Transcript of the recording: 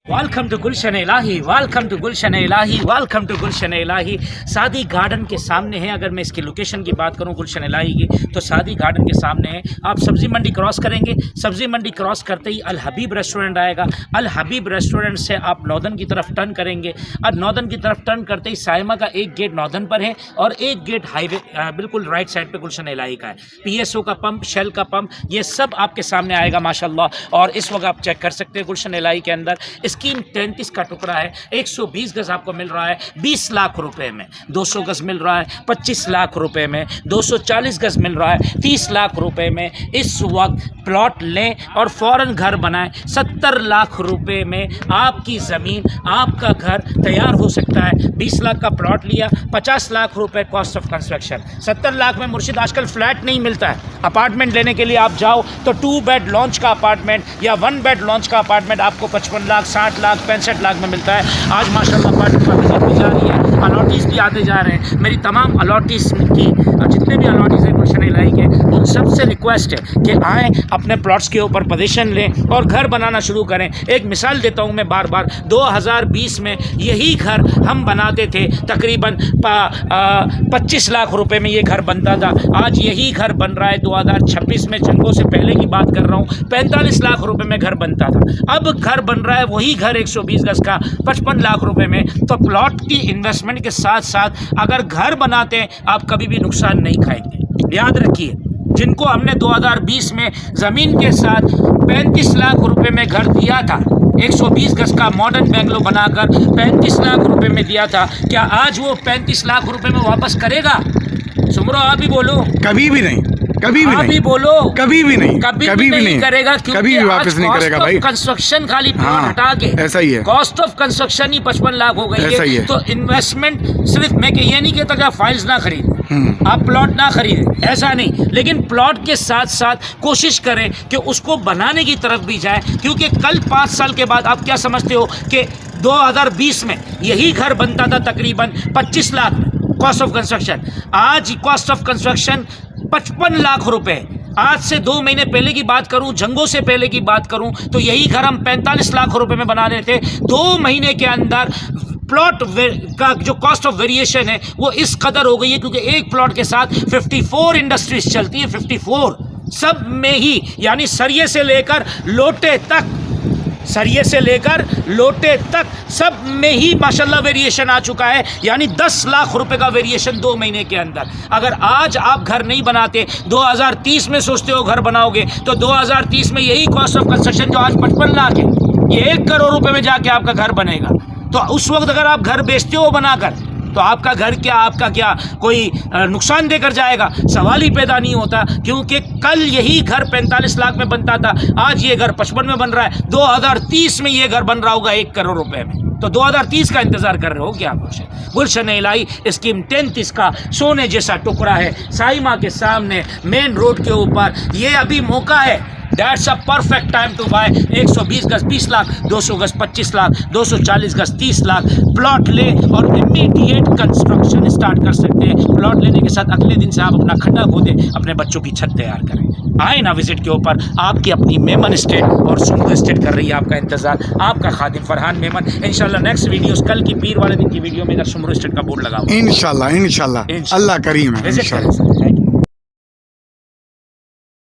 Welcome to Gulshan Ilahi, welcome to Gulshan Ilahi, welcome to Gulshan Ilahi. Saadi garden के सामने है। अगर मैं इसकी लोकेशन की बात करूं गुलशन इलाही की, तो सादी गार्डन के सामने है। आप सब्ज़ी मंडी क्रॉस करेंगे, सब्ज़ी मंडी क्रॉस करते ही अल हबीब रेस्टोरेंट आएगा। अल हबीब रेस्टोरेंट से आप नॉर्दर्न की तरफ टर्न करेंगे और नॉर्दर्न की तरफ टर्न करते ही साइमा का एक गेट नॉर्दर्न पर है और एक गेट हाईवे बिल्कुल राइट साइड पे गुलशन इलाही का है। पीएसओ का पंप, शेल का पंप, ये सब आपके सामने आएगा माशाल्लाह। और इस वक्त आप चेक कर सकते हैं गुलशन इलाही के अंदर स्कीम 33 का टुकड़ा है। 120 गज आपको मिल रहा है 20 लाख रुपए में। 200 गज मिल रहा है 25 लाख रुपए में। 240 गज मिल रहा है 30 लाख रुपए में। इस वक्त प्लॉट लें और फौरन घर बनाएं। 70 लाख रुपए में आपकी ज़मीन, आपका घर तैयार हो सकता है। 20 लाख का प्लॉट लिया, 50 लाख रुपए कॉस्ट ऑफ कंस्ट्रक्शन। 70 लाख में मुर्शिद आजकल फ्लैट नहीं मिलता है। अपार्टमेंट लेने के लिए आप जाओ तो 2 बेड लॉन्च का अपार्टमेंट या 1 बेड लॉन्च का अपार्टमेंट आपको 55 लाख, 60 लाख, 65 लाख में मिलता है। आज माशाल्लाह अपार्टमेंट का विजिट भी जा रही है, अलॉटीज़ भी आते जा रहे हैं। मेरी तमाम अलॉटीज़ की जितने भी अलॉटीज़ हैं गुलशन इलाही के, उन सब से रिक्वेस्ट है कि आएँ, अपने प्लॉट्स के ऊपर पोजीशन लें और घर बनाना शुरू करें। एक मिसाल देता हूँ मैं बार बार, 2020 में यही घर हम बनाते थे, तकरीबन 25 लाख रुपए में ये घर बनता था। आज यही घर बन रहा है 2026 में, जंगों से पहले की बात कर रहा हूँ, 45 लाख रुपए में घर बनता था। अब घर बन रहा है वही घर 120 गज का 55 लाख रुपए में। तो प्लॉट की इन्वेस्टमेंट के साथ साथ अगर घर बनाते हैं आप कभी भी नुकसान नहीं खाएंगे। याद रखिए, जिनको हमने 2020 में ज़मीन के साथ 35 लाख रुपए में घर दिया था, 120 गज का मॉडर्न बेंगलो बनाकर 35 लाख रुपए में दिया था, क्या आज वो 35 लाख रुपए में वापस करेगा? सुमरो आप ही बोलो। कभी भी नहीं, कभी भी आप नहीं, ही बोलो। कभी भी नहीं, कभी भी नहीं करेगा, क्योंकि कभी भी वापस नहीं करेगा भाई। कंस्ट्रक्शन खाली प्लॉट हटा के ऐसा ही है, कॉस्ट ऑफ कंस्ट्रक्शन ही 55 लाख हो गई ऐसा ही है। तो इन्वेस्टमेंट सिर्फ, मैं ये नहीं कहता कि आप फाइल्स ना खरीदें, आप प्लॉट ना खरीदें, ऐसा नहीं, लेकिन प्लॉट के साथ साथ कोशिश करें कि उसको बनाने की तरफ भी जाए। क्योंकि कल 5 साल के बाद आप क्या समझते हो कि 2020 में यही घर बनता था तकरीबन 25 लाख में कॉस्ट ऑफ कंस्ट्रक्शन, आज कॉस्ट ऑफ कंस्ट्रक्शन 55 लाख रुपए। आज से 2 महीने पहले की बात करूं, जंगों से पहले की बात करूं, तो यही घर हम 45 लाख रुपए में बना रहे थे। 2 महीने के अंदर प्लॉट का जो कॉस्ट ऑफ वेरिएशन है वो इस कदर हो गई है, क्योंकि एक प्लॉट के साथ 54 इंडस्ट्रीज चलती है। 54 सब में ही, यानी सरिये से लेकर लोटे तक, सरिये से लेकर लोटे तक सब में ही माशाल्लाह वेरिएशन आ चुका है। यानी 10 लाख रुपए का वेरिएशन 2 महीने के अंदर। अगर आज आप घर नहीं बनाते, 2030 में सोचते हो घर बनाओगे, तो 2030 में यही कॉस्ट ऑफ कंस्ट्रक्शन जो आज 55 लाख है, ये 1 करोड़ रुपए में जाके आपका घर बनेगा। तो उस वक्त अगर आप घर बेचते हो बनाकर, तो आपका घर क्या, आपका क्या कोई नुकसान देकर जाएगा? सवाल ही पैदा नहीं होता। क्योंकि कल यही घर 45 लाख में बनता था, आज ये घर 55 में बन रहा है। 2030 में ये घर बन रहा होगा 1 करोड़ रुपए में। तो 2030 का इंतजार कर रहे हो क्या आप? गुलशन इलाही स्कीम 33 का सोने जैसा टुकड़ा है, साइमा के सामने मेन रोड के ऊपर। ये अभी मौका है, that's a perfect time to buy. 120 गज 20 लाख, 200 गज 25 लाख, 240 गज 30 लाख। प्लॉट ले और इमीडिएट कंस्ट्रक्शन स्टार्ट कर सकते हैं। प्लॉट लेने के साथ अगले दिन से आप अपना खड्डा खोदें, अपने बच्चों की छत तैयार करें। आए ना विजिट के ऊपर, आपकी अपनी मेमन स्टेट और सुमरो स्टेट कर रही है आपका इंतजार। आपका खादिम फरहान मेमन। इंशाल्लाह नेक्स्ट वीडियोस, कल की पीर वाले दिन की वीडियो में इधर सुमरो स्टेट का बोर्ड लगाओ। इंशाल्लाह इंशाल्लाह, अल्लाह करीम है, इंशाल्लाह।